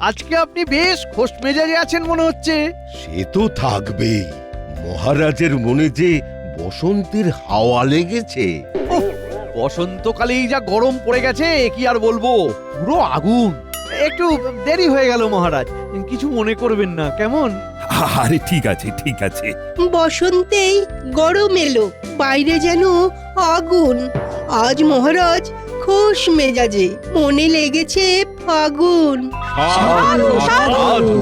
আজকে আপনি বেশ খোশ মেজাজে আছেন মনে হচ্ছে। সে তো থাকবেই। মহারাজের মনে যে বসন্তের হাওয়া লেগেছে। বসন্তকালেই যা গরম পড়ে গেছে কি আর বলবো, পুরো আগুন। একটু দেরি হয়ে গেল মহারাজ, কিছু মনে করবেন না কেমন? আরে ঠিক আছে ঠিক আছে। বসন্তেই গরম এলো, বাইরে যেন আগুন। আজ মহারাজ খোশ মেজাজে, মনে লেগেছে ফাগুন। সাধু, সাধু।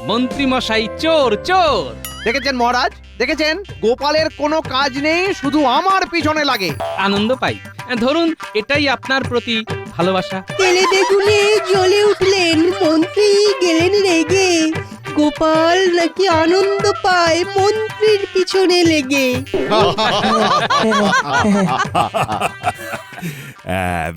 মন্ত্রী মশাই চোর চোর। দেখেছেন মহারাজ, দেখেছেন গোপালের কোনো কাজ নেই, শুধু আমার পিছনে লাগে। আনন্দ পাই। ধরুন এটাই আপনার প্রতি ভালোবাসা। তেলে বেগুনে জ্বলে উঠলেন মন্ত্রী, গেলেন রেগে। গোপাল নাকি আনন্দ পায় মন্ত্রীর পিছনে লেগে।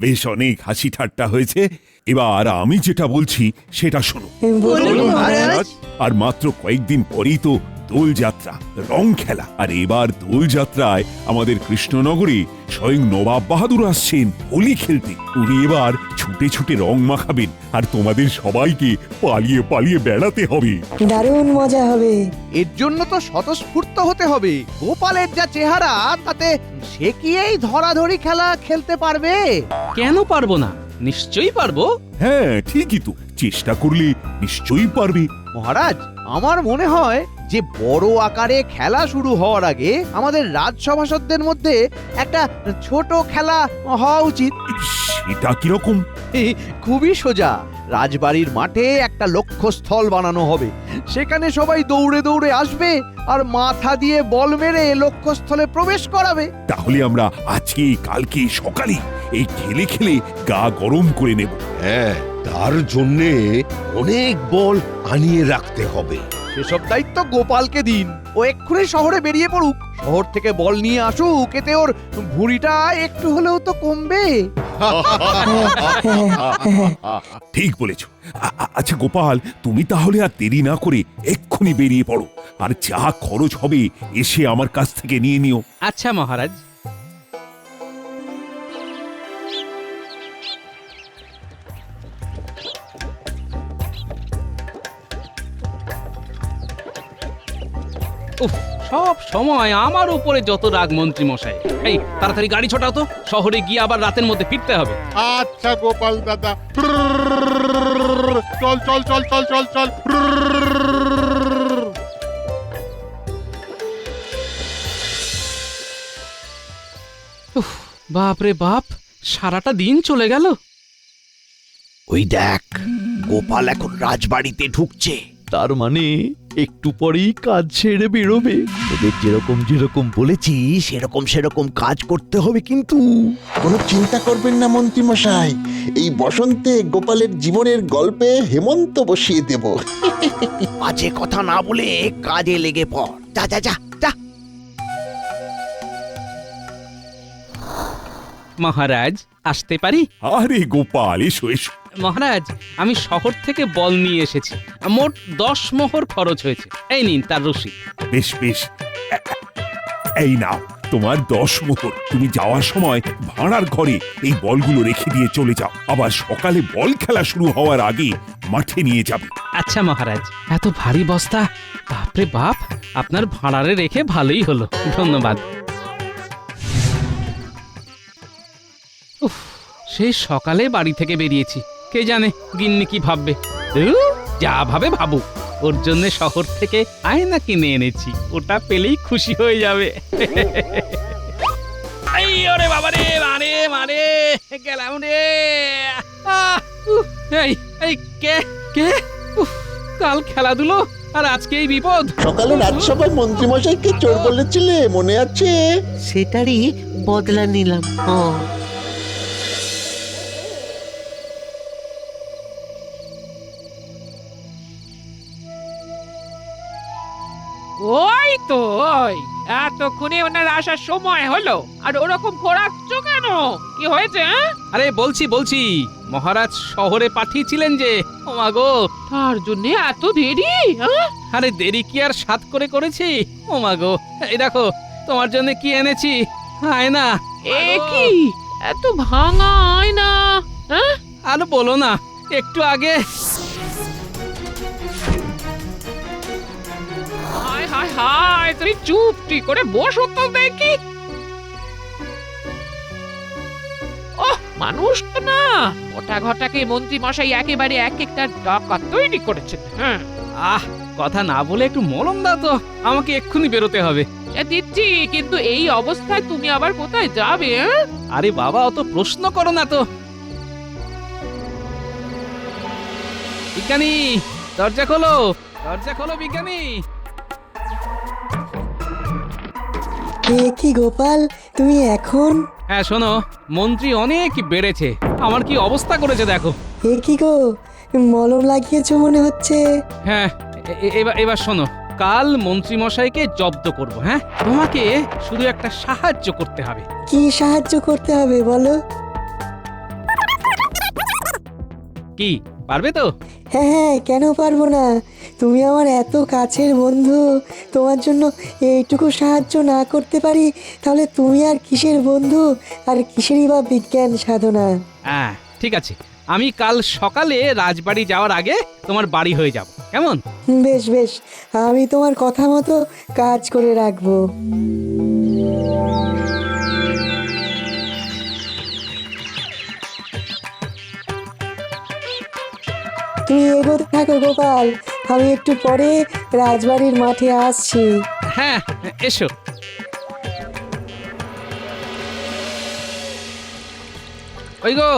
বেশ অনেক হাসি ঠাট্টা হয়েছে। এবার আমি যেটা বলছি সেটা শোনো। বলুন মহারাজ। আর মাত্র কয়েকদিন পরেই তো দোল যাত্রা, রং খেলা। আর এবার দোল যাত্রায় আমাদের কৃষ্ণনগরে স্বয়ং নবাব বাহাদুর আসছেন হোলি খেলতে। উনি এবার ছুটে ছুটে রং মাখাবেন, আর তোমাদের সবাইকে পালিয়ে পালিয়ে বেড়াতে হবে। দারুণ মজা হবে। এর জন্য তো স্বতঃস্ফূর্ত হতে হবে। গোপালের যা চেহারা, তাতে সে কি এই ধরাধরি খেলা খেলতে পারবে? কেন পারবো না, নিশ্চয়ই পারবো। হ্যাঁ ঠিকই তো, চেষ্টা করলে নিশ্চয়ই পারবে। মহারাজ, আমার মনে হয় যে বড় আকারে খেলা শুরু হওয়ার আগে আমাদের রাজসভাসদদের মধ্যে একটা ছোট খেলা হওয়া উচিত। সেটা কিরকম? খুবই সোজা। রাজবাড়ির মাঠে একটা লক্ষ্যস্থল বানানো হবে, সেখানে সবাই দৌড়ে দৌড়ে আসবে আর মাথা দিয়ে বল মেরে লক্ষ্যস্থলে প্রবেশ করাবে। তাহলে আমরা আজকে কালকে সকালে এই খেলে খেলে গা গরম করে নেব। হ্যাঁ, তার জন্যে অনেক বল আনিয়ে রাখতে হবে। সেসব দায়িত্ব গোপালকে দিন। ও এক্ষুনি শহরে বেরিয়ে পড়ুক, শহর থেকে বল নিয়ে আসুক, এতে ওর ভুঁড়িটা একটু হলেও তো কমবে। ঠিক বলেছ। আচ্ছা গোপাল, তুমি তাহলে আর দেরি না করে এক্ষুনি বেরিয়ে পড়ো, আর যা খরচ হবে এসে আমার কাছ থেকে নিয়ে নিও। আচ্ছা মহারাজ। উফ, সব সময় আমার উপরে যত রাগ মন্ত্রী মশাই। এই তাড়াতাড়ি গাড়ি ছোটাও তো, শহরে গিয়ে আবার রাতের মধ্যে ফিরতে হবে। আচ্ছা গোপাল দাদা, চল চল চল চল চল চল। উফ, বাপ রে বাপ, সারাটা দিন চলে গেল। ওই দেখ, গোপাল এখন রাজবাড়িতে ঢুকছে। তার মানে একটু পরেই কাজ ছেড়ে বেরোবে। ওদের যেরকম যেরকম বলেছি সেরকম কাজ করতে হবে কিন্তু। কোনো চিন্তা করবেন না মন্ত্রী মশাই, এই বসন্তে গোপালের জীবনের গল্পে হেমন্ত বসিয়ে দেব। বাজে কথা না বলে কাজে লেগে পড়। যা যা যা যা। মহারাজ, আসতে পারি? আরে গোপাল, এসো এসো। মহারাজ, আমি শহর থেকে বল নিয়ে এসেছি। মোট 10 মোহর খরচ হয়েছে। এই নিন তার রসিদ। বেশ বেশ, এই নাও তোমার 10 মোহর। তুমি যাওয়ার সময় ভাড়ার ঘরে এই বলগুলো রেখে দিয়ে চলে যাও। আবার সকালে বল খেলা শুরু হওয়ার আগে মাঠে নিয়ে যাবে। আচ্ছা মহারাজ। এত ভারী বস্তা, বাপরে বাপ, আপনার ভাড়ারে রেখে ভালোই হলো, ধন্যবাদ। উফ, সেই সকালে বাড়ি থেকে বেরিয়েছি, কে জানে গিন্নি কি ভাববে। যা ভাবে ভাবুক, ওর জন্য শহর থেকে আয়না কিনে এনেছি, ওটা পেলেই খুশি হয়ে যাবে। এই ওরে বাবা রে, মারে মারে গেলাম রে। এই এই কে কে? কাল খেলাধুলো আর আজকে এই বিপদ। সকালে রাজসভায় মন্ত্রী মশাইকে চোর বলেছিলে, মনে আছে? সেটারই বদলা নিলাম। ওই তো ওই এতক্ষণে ওনার আসার সময় হলো, আর ওরকম ঘোরাচ্ছ কেন? কি হয়েছে? আরে বলছি মহারাজ শহরে পাঠিয়েছিলেন যে। ও মা গো, তার জন্য এত দেরি? আরে দেরি কি আর সাত করে করেছি? ও মা গো, এই দেখো তোমার জন্য কি এনেছি, আয়না। এ কি এত ভাঙা আয়না? আর বলো না, একটু আগে হায় তুমি চুপটি করে বসো তো দেখি। ওহ, মানুষ তো না, ওটা ঘটাকে মন্ত্রী মশাই একেবারে এক একটা ডাকা তৈরি করেছেন। হ্যাঁ, আহ, কথা না বলে একটু মলম দাও তো, আমাকে এক্ষুনি বেরোতে হবে। সে দিচ্ছি, কিন্তু এই অবস্থায় তুমি আবার কোথায় যাবে? হ্যাঁ? আরে বাবা, অত প্রশ্ন করো না তো। বিজ্ঞানী, দরজা খোলো, দরজা খোলো বিজ্ঞানী। কি গোপাল, তুমি এখন? হ্যাঁ শোনো, মন্ত্রী অনেক বেড়েছে, আমার কি অবস্থা করেছে দেখো। কি গো, মলম লাগিয়েছো মনে হচ্ছে। হ্যাঁ, এবার শোনো, কাল মন্ত্রী মশাইকে জব্দ করব। হ্যাঁ, তোমাকে শুধু একটা সাহায্য করতে হবে। কি সাহায্য করতে হবে বলো? কি, পারবে তো? হ্যাঁ হ্যাঁ, কেন পারবো না? তুমি আমার এত কাছের বন্ধু, তোমার জন্য এইটুকু সাহায্য না করতে পারি তাহলে তুমি আর কিসের বন্ধু, আর কিসেরই বা বিজ্ঞান সাধনা? হ্যাঁ ঠিক আছে, আমি কাল সকালে রাজবাড়ি যাওয়ার আগে তোমার বাড়ি হয়ে যাব, কেমন? বেশ বেশ, আমি তোমার কথা মতো কাজ করে রাখবো। তুমি এগোতে থাকো গোপাল, আমি একটু পরে রাজবাড়ির মাঠে আসছি। হ্যাঁ, এসো। ওই গো,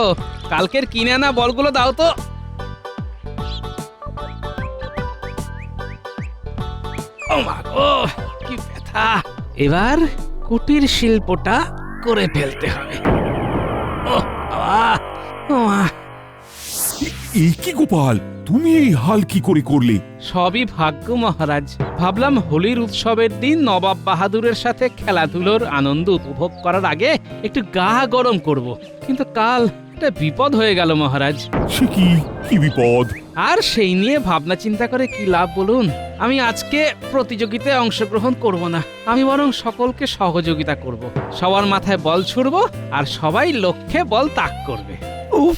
কালকের কিনে আনা বলগুলো দাও তো। ও মা গো, কি ব্যথা! এবার কুটির শিল্পটা করে ফেলতে হবে। ও বাবা, ও মা! এই কি গোপাল, তুমি এই হাল কি করে করলে? সবই ভাগ্য মহারাজ। ভাবলাম হোলির উৎসবের দিন নবাব বাহাদুরের সাথে খেলাধুলোর আনন্দ উপভোগ করার আগে একটু গা গরম করব, কিন্তু কাল একটা বিপদ হয়ে গেল মহারাজ। সে কি, কি বিপদ? আর সেই নিয়ে ভাবনা চিন্তা করে কি লাভ বলুন? আমি আজকে প্রতিযোগিতায় অংশগ্রহণ করব না, আমি বরং সকলকে সহযোগিতা করব। সবার মাথায় বল ছুড়ব আর সবাই লক্ষ্যে বল তাক করবে। উফ,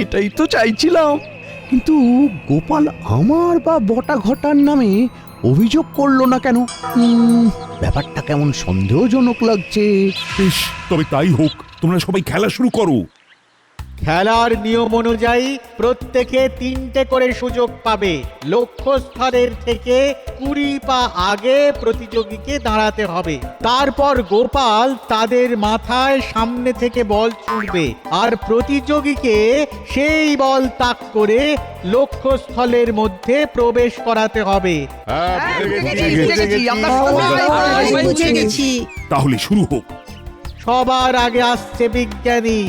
এটাই তো চাইছিলাম, কিন্তু গোপাল আমার বা বটা ঘটার নামে অভিযোগ করলো না কেন? ব্যাপারটা কেমন সন্দেহজনক লাগছে। বেশ, তবে তাই হোক, তোমরা সবাই খেলা শুরু করো। খেলার নিয়ম অনুযায়ী প্রত্যেকে 3টে করে সুযোগ পাবে। লক্ষ্যস্থলের থেকে 20 পা আগে প্রতিযোগীকে দাঁড়াতে হবে। তারপর গোপাল তাদের মাথায় সামনে থেকে বল ছুঁড়বে আর প্রতিযোগীকে সেই বল তাক করে লক্ষ্যস্থলের মধ্যে প্রবেশ করাতে হবে। বুঝে গেছি। তাহলে শুরু হোক। সবার আগে আসছে বিজ্ঞানী,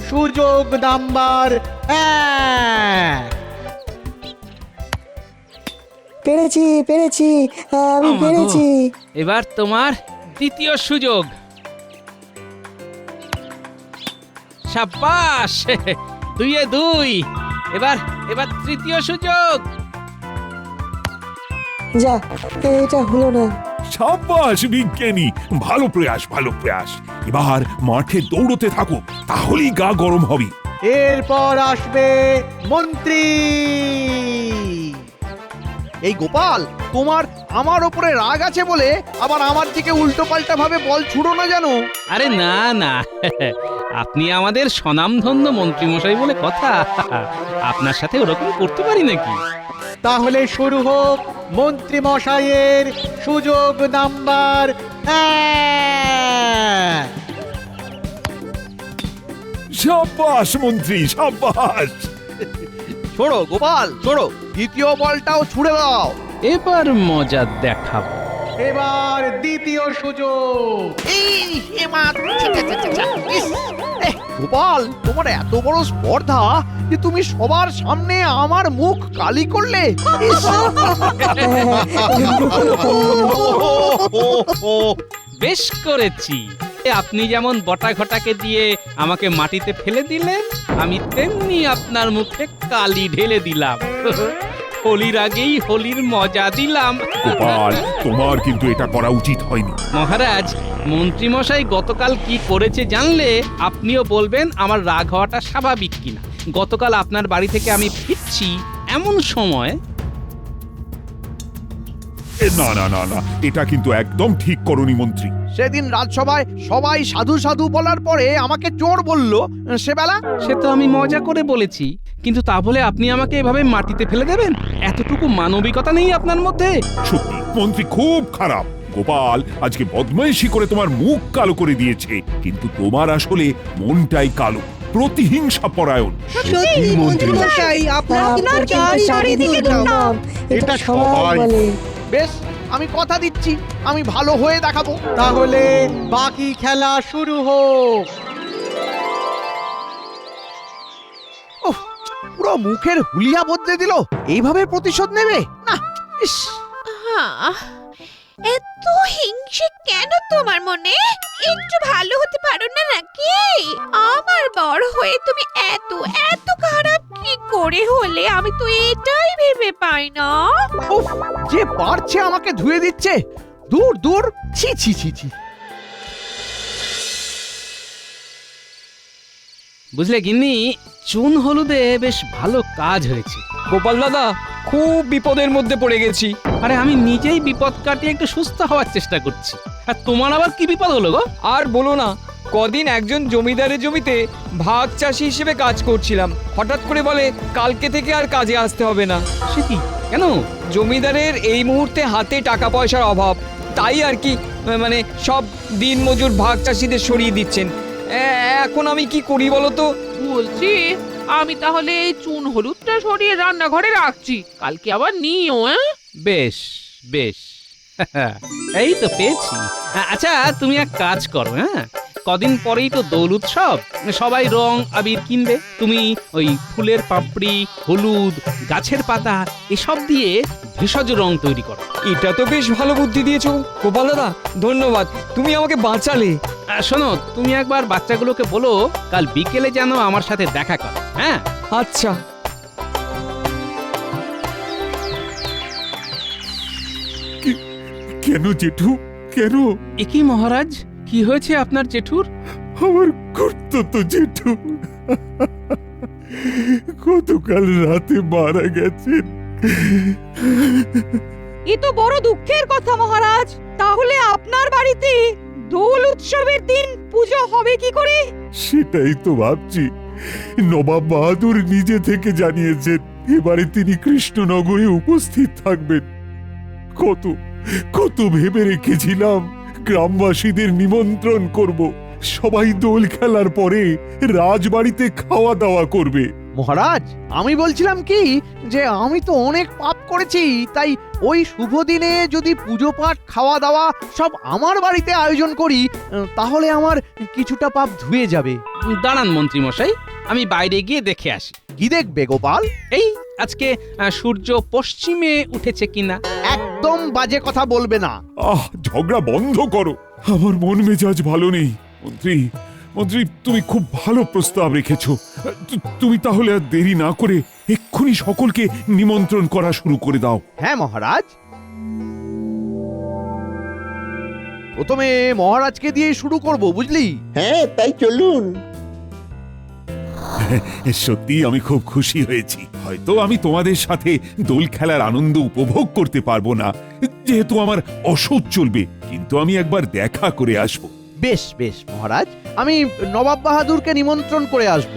সুযোগ নাম্বার 1। পেরেছি পেরেছি, আমি পেরেছি। এবার তোমার দ্বিতীয় সুযোগ। সাব্বাস, 2-এ 2। এবার এবার তৃতীয় সুযোগ। যা, এটা হলো না। সাব্বাস বিজ্ঞানী, ভালো প্রয়াস, ভালো প্রয়াস। এবার মাঠে দৌড়তে থাকো, তাহলেই গা গরম হবে। এরপর আসবে মন্ত্রী। এই গোপাল, তোমার আমার ওপরে রাগ আছে বলে আবার আমার দিকে উল্টো পাল্টা ভাবে বল ছুড়ো না জানো? আরে না না, আপনি আমাদের স্বনামধন্য মন্ত্রী মশাই বলে কথা, আপনার সাথে ওরকম করতে পারি নাকি? তাহলে শুরু হোক মন্ত্রী মশাইয়ের সুযোগ নাম্বার 1। সাব্বাস মন্ত্রী, সাব্বাস। ছোড়ো গোপাল, ছোড়ো, দ্বিতীয় বলটাও ছুড়ে দাও। এবার মজা দেখাবো। এবার দ্বিতীয় সুযোগ। গোপাল, তোমার এত বড় স্পর্ধা যে তুমি সবার সামনে আমার মুখ কালি করলে। বেশ করেছি। আপনি যেমন বটা ঘটাকে দিয়ে আমাকে মাটিতে ফেলে দিলেন, আমি তেমনি আপনার মুখে কালি ঢেলে দিলাম। হোলির আগেই হোলির মজা দিলাম। গোপাল, তোমার কিন্তু এটা করা উচিত হয়নি। মহারাজ, মন্ত্রীমশাই গতকাল কি করেছে জানলে আপনিও বলবেন আমার রাগ হওয়াটা স্বাভাবিক কিনা। গতকাল আপনার বাড়ি থেকে আমি ফিরছি এমন সময় না না না না, এটা কিন্তু একদম ঠিক করনি মন্ত্রী। সেদিন রাজসভায় সবাই সাধু সাধু বলার পরে আমাকে চোর বলল, সেবেলা সে তো আমি মজা করে বলেছি, কিন্তু তা বলে আপনি আমাকে এভাবে মাটিতে ফেলে দেবেন? এতটুকু মানবিকতা নেই আপনার মধ্যে? সত্যি মন্ত্রী খুব খারাপ। গোপাল আজকে বদমাইশি করে তোমার মুখ কালো করে দিয়েছে, কিন্তু তোমার আসলে মনটাই কালো, প্রতিহিংসা পরায়ণ। সত্যি মন্ত্রী মশাই, আপনার আপনার চারিদিকে দুর্নাম। এটা সবাই বলে। বেশ, আমি কথা দিচ্ছি আমি ভালো হয়ে দেখাবো। তাহলে বাকি খেলা শুরু হোক। উফ, পুরো মুখের হুলিয়া বদলে দিল। এইভাবে প্রতিশোধ নেবে না? ইস, এত হিংসে কেন তোমার মনে? একটু ভালো হতে পারো না নাকি? আমার বড় হয়ে তুমি এত এত খারাপ কি করে হলে আমি তো এটাই ভেবে পাই না। উফ, যে পারছে আমাকে ধুয়ে দিচ্ছে। দূর দূর, ছি ছি ছি ছি। বুঝলে গিন্নি, চুন হলুদে বেশ ভালো কাজ হয়েছে। গোপাল দাদা, খুব বিপদের মধ্যে পড়ে গেছি। আরে আমি নিজেই বিপদ কাটিয়ে একটু সুস্থ হওয়ার চেষ্টা করছি, আর তোমার আবার কি বিপদ হলো গো? আর বলো না, কদিন একজন জমিদারের জমিতে ভাগ চাষি হিসেবে কাজ করছিলাম। হঠাৎ করে বলে কালকে থেকে আর কাজে আসতে হবে না। সে কি, কেন? জমিদারের এই মুহূর্তে হাতে টাকা পয়সার অভাব, তাই আর কি, মানে সব দিন মজুর ভাগ চাষিদের সরিয়ে দিচ্ছেন। এখন আমি কি করি বলো তো? বলছি আমি তাহলে এই চুন হলুদটা সরিয়ে রান্নাঘরে রাখছি, কালকে আবার নিও। বেশ বেশ, এই তো পেয়েছি। আচ্ছা তুমি এক কাজ করো, হ্যাঁ, কদিন পরেই তো দোল উৎসব, সবাই রং আবির কিনবে। তুমি ওই ফুলের পাপড়ি, হলুদ, গাছের পাতা এসব দিয়ে ভেষজ রং তৈরি করো। এটা তো বেশ ভালো বুদ্ধি দিয়েছো গোপাল দাদা, ধন্যবাদ, তুমি আমাকে বাঁচালে। শোনো, তুমি একবার বাচ্চাগুলোকে বলো কাল বিকেলে যেন আমার সাথে দেখা করো। হ্যাঁ, আচ্ছা। কেন জেঠু, কেন? একই মহারাজ, কি হয়েছে আপনার জেঠুর? আমার কর্তব্য জেঠু গতকাল রাতে মারা গেছেন। এ তো বড় দুঃখের কথা মহারাজ। তাহলে আপনার বাড়িতে দোল উৎসবের দিন পূজা হবে কি করে? সেটাই তো ভাবছি। নবাব বাহাদুর নিজে থেকে জানিয়েছেন এবারে তিনি কৃষ্ণনগরে উপস্থিত থাকবেন। কত কত ভেবে রেখেছিলাম গ্রামবাসীদের নিমন্ত্রণ করব, সবাই দোল খেলার পরে রাজবাড়িতে খাওয়া দাওয়া করবে। মহারাজ, আমি বলছিলাম কি যে আমি তো অনেক পাপ করেছি, তাই ওই শুভ দিনে যদি পুজো পাঠ খাওয়া দাওয়া সব আমার বাড়িতে আয়োজন করি, তাহলে আমার কিছুটা পাপ ধুয়ে যাবে। দাঁড়ান মন্ত্রী মশাই, আমি বাইরে গিয়ে দেখে আসি। কি দেখবে গোপাল? এই আজকে সূর্য পশ্চিমে উঠেছে কিনা। একদম বাজে কথা বলবে না। ঝগড়া বন্ধ করো, আমার মন মেজাজ ভালো নেই। মন্ত্রী মন্ত্রী, তুমি খুব ভালো প্রস্তাব রেখেছো। তুমি তাহলে আর দেরি না করে এক্ষুনি সকলকে নিমন্ত্রণ করা শুরু করে দাও। হ্যাঁ মহারাজ, প্রথমে মহারাজকে দিয়ে শুরু করব, বুঝলি? হ্যাঁ, তাই চলুন। সত্যি আমি খুব খুশি হয়েছি। হয়তো আমি তোমাদের সাথে দোল খেলার আনন্দ উপভোগ করতে পারবো না, যেহেতু আমার অসুখ চলবে, কিন্তু আমি একবার দেখা করে আসব। বেশ বেশ মহারাজ, আমি নবাব বাহাদুরকে নিমন্ত্রণ করে আসব।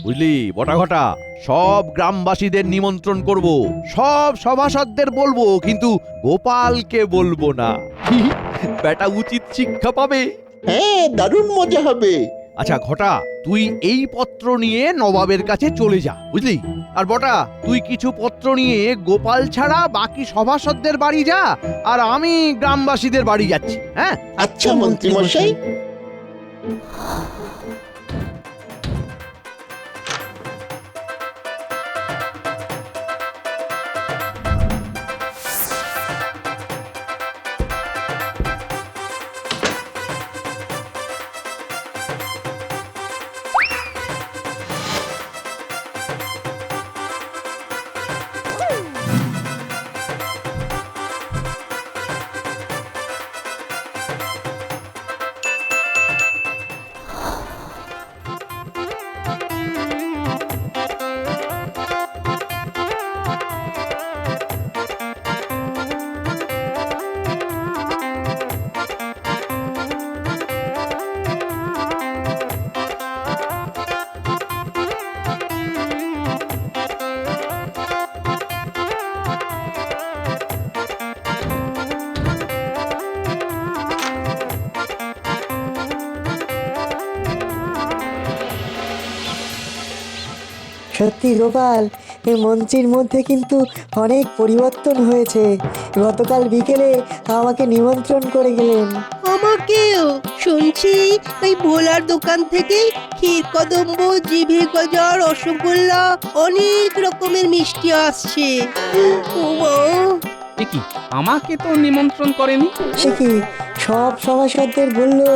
বুঝলি বটা ঘটা, সব গ্রামবাসীদের নিমন্ত্রণ করব, সব সভাসদদের বলবো, কিন্তু গোপালকে বলবো না। বেটা উচিত শিক্ষা পাবে। হ্যাঁ, দারুণ মজা হবে। আচ্ছা ঘটা, তুই এই পত্র নিয়ে নবাবের কাছে চলে যা, বুঝলি? আর বটা, তুই কিছু পত্র নিয়ে গোপাল ছাড়া বাকি সভাসদদের বাড়ি যা, আর আমি গ্রামবাসীদের বাড়ি যাচ্ছি। হ্যাঁ, আচ্ছা মন্ত্রী মশাই। সত্যি গোপাল, এই মন্ত্রীর মধ্যে কিন্তু অনেক পরিবর্তন হয়েছে। গতকাল বিকেলে আমাকে নিমন্ত্রণ করে গেলেন। আমাকেও শুনছি ওই ভোলার দোকান থেকে ক্ষীর কদম্ব, জিভে গজা, রসগোল্লা, অনেক রকমের মিষ্টি আসছে। ওমা, এ কি আমাকে তো নিমন্ত্রণ করেনি? সে কি সব সভাসদদের বললো,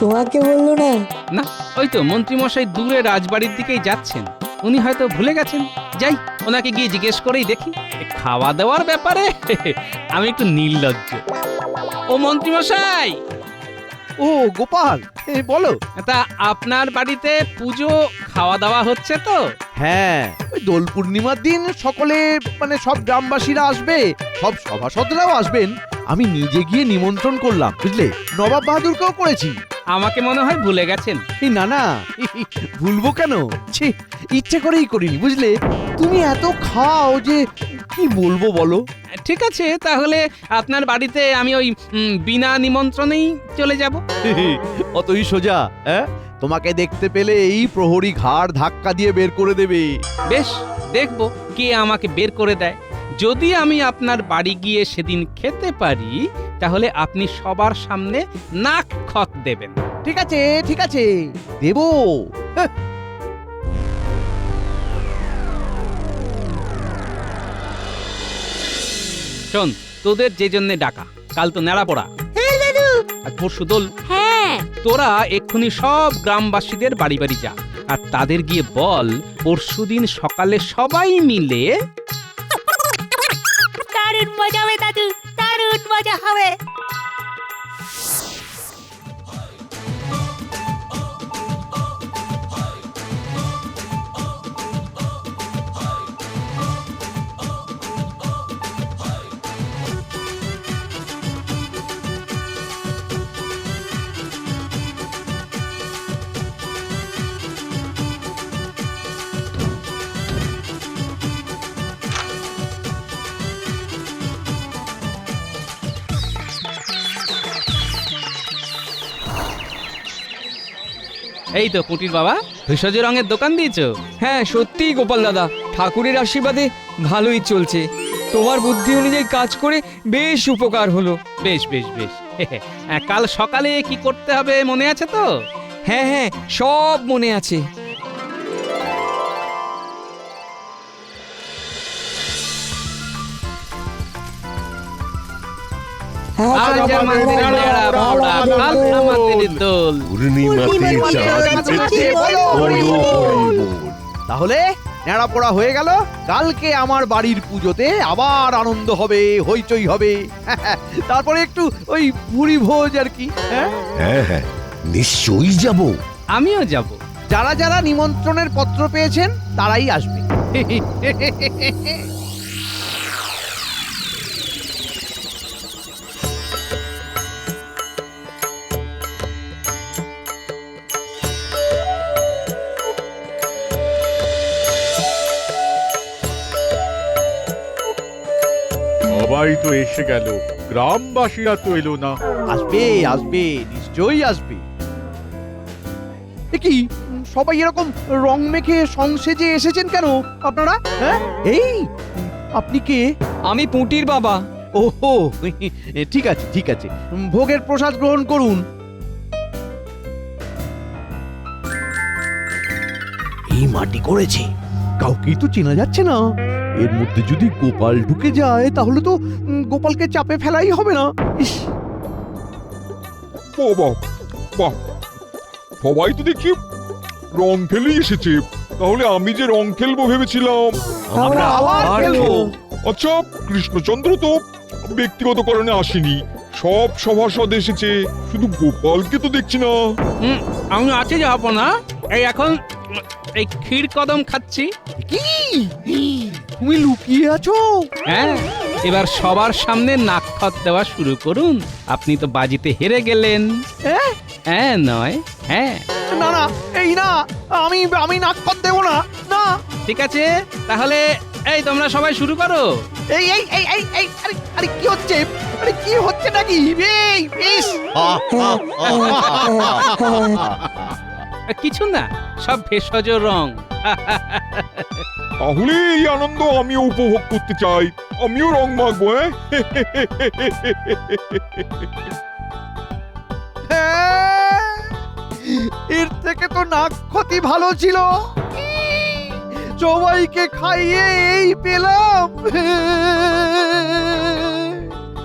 তোমাকে বললো না? না, ওই তো মন্ত্রীমশাই দূরে রাজবাড়ির দিকেই যাচ্ছেন, উনি হয়তো ভুলে গেছেন। যাই, ওনাকে গিয়ে জিজ্ঞেস করেই দেখি। এ খাওয়া দাওয়ার ব্যাপারে আমি একটু নির্লজ্জ। ও মন্ত্রীমশাই, ও গোপাল, বলো। তা আপনার বাড়িতে পুজো খাওয়া দাওয়া হচ্ছে তো? হ্যাঁ, ওই দোল পূর্ণিমার দিন সকলে মানে সব গ্রামবাসীরা আসবে, সব সভাসদরাও আসবেন। আমি নিজে গিয়ে নিমন্ত্রণ করলাম, বুঝলে, নবাব বাহাদুরকেও করেছি। আমাকে মনে হয় ভুলে গেছেন। এই না না, ভুলবো কেন? ছি, ইচ্ছে করেই করিনি, বুঝলে। তুমি এত খাও যে কি বলবো বলো। ঠিক আছে, তাহলে আপনার বাড়িতে আমি ওই বিনা নিমন্ত্রণেই চলে যাব। অতই সোজা? হ্যাঁ, তোমাকে দেখতে পেলে এই প্রহরী ঘাড় ধাক্কা দিয়ে বের করে দেবে। বেশ, দেখব কে আমাকে বের করে দেয়। যদি আমি আপনার বাড়ি গিয়ে সেদিন খেতে পারি, তাহলে আপনি সবার সামনে নাক খত দেবেন। ঠিক আছে, ঠিক আছে, দেবো। শোন, তোদের যে জন্য ডাকা, কাল তো নেড়া পড়া আর পরশু দোল। হ্যাঁ, তোরা এক্ষুনি সব গ্রামবাসীদের বাড়ি বাড়ি যা, আর তাদের গিয়ে বল পরশুদিন সকালে সবাই মিলে দারুণ মজা হবে দাদু, দারুণ মজা হবে। এই তো পুটির বাবা, ভেষজ রঙের দোকান দিয়েছো? হ্যাঁ সত্যিই গোপাল দাদা, ঠাকুরের আশীর্বাদে ভালোই চলছে। তোমার বুদ্ধি অনুযায়ী কাজ করে বেশ উপকার হলো। বেশ বেশ বেশ। কাল সকালে কি করতে হবে মনে আছে তো? হ্যাঁ হ্যাঁ, সব মনে আছে। হ্যাঁ, আজ আমাদের নেড়া পড়া, কাল আমাদের দোল। পূর্ণিমাতে চাঁদ বলো, হরি বলো, বল। হরি বল। তাহলে নেড়া পড়া হয়ে গেল। কালকে আমার বাড়ির পুজোতে আবার আনন্দ হবে, হইচই হবে। তারপরে একটু ওই ভুরি ভোজ আর কি। হ্যাঁ, হ্যাঁ হ্যাঁ, নিশ্চয়ই যাব। আমিও যাব। যারা যারা নিমন্ত্রণের পত্র পেয়েছেন তারাই আসবে। সবাই তো এসে গেল, গ্রামবাসীরা তো এলো না। আসবে আসবে, নিশ্চয়ই আসবে। এ কি, সবাই এরকম রং মেখে সংসেজে এসেছেন কেন আপনারা? হ্যাঁ, এই আপনি কে? আমি পুঁটির বাবা। ওহো, ঠিক আছে ঠিক আছে, ভোগের প্রসাদ গ্রহণ করুন। এই মাটি করেছে, কাউকেই তো চেনা যাচ্ছে না। এর মধ্যে যদি গোপাল ঢুকে যায় তাহলে তো গোপালকে চাপে ফেলাই হবে না। ইস, বাহ, বাহ, সবাই তো দেখি রং খেলেই এসেছে। তাহলে আমি যে রং খেলবো ভেবেছিলাম, আমরা আবার খেলবো। আচ্ছা কৃষ্ণচন্দ্র তো ব্যক্তিগত কারণে আসেনি, সব সভাসদ এসেছে, শুধু গোপালকে তো দেখছি না। আমি আছি যাব না। এই এখন এই ক্ষীর কদম খাচ্ছি। কি, তুমি লুকিয়ে আছো? হ্যাঁ, এবার সবার সামনে নাক খত দেওয়া শুরু করুন। আপনি তো বাজিতে হেরে গেলেন। হ্যাঁ নয়, হ্যাঁ। না না, এই না, আমি নাক পথ দেবো না। না, ঠিক আছে, তাহলে এই তোমরা সবাই শুরু করো। এই এই এই এই এই আরে আরে কি হচ্ছে? আরে কি হচ্ছে নাকি? এই ইস, কিছু না, সব ভেষজ রং। তাহলে এই আনন্দ আমিও উপভোগ করতে চাই, আমিও রং মাখবো। এর থেকে তো নাক ক্ষতি ভালো ছিল, সবাইকে খাইয়ে এই পেলাম।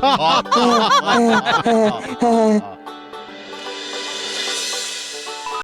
হ্যাঁ, হ্যাঁ, হ্যাঁ,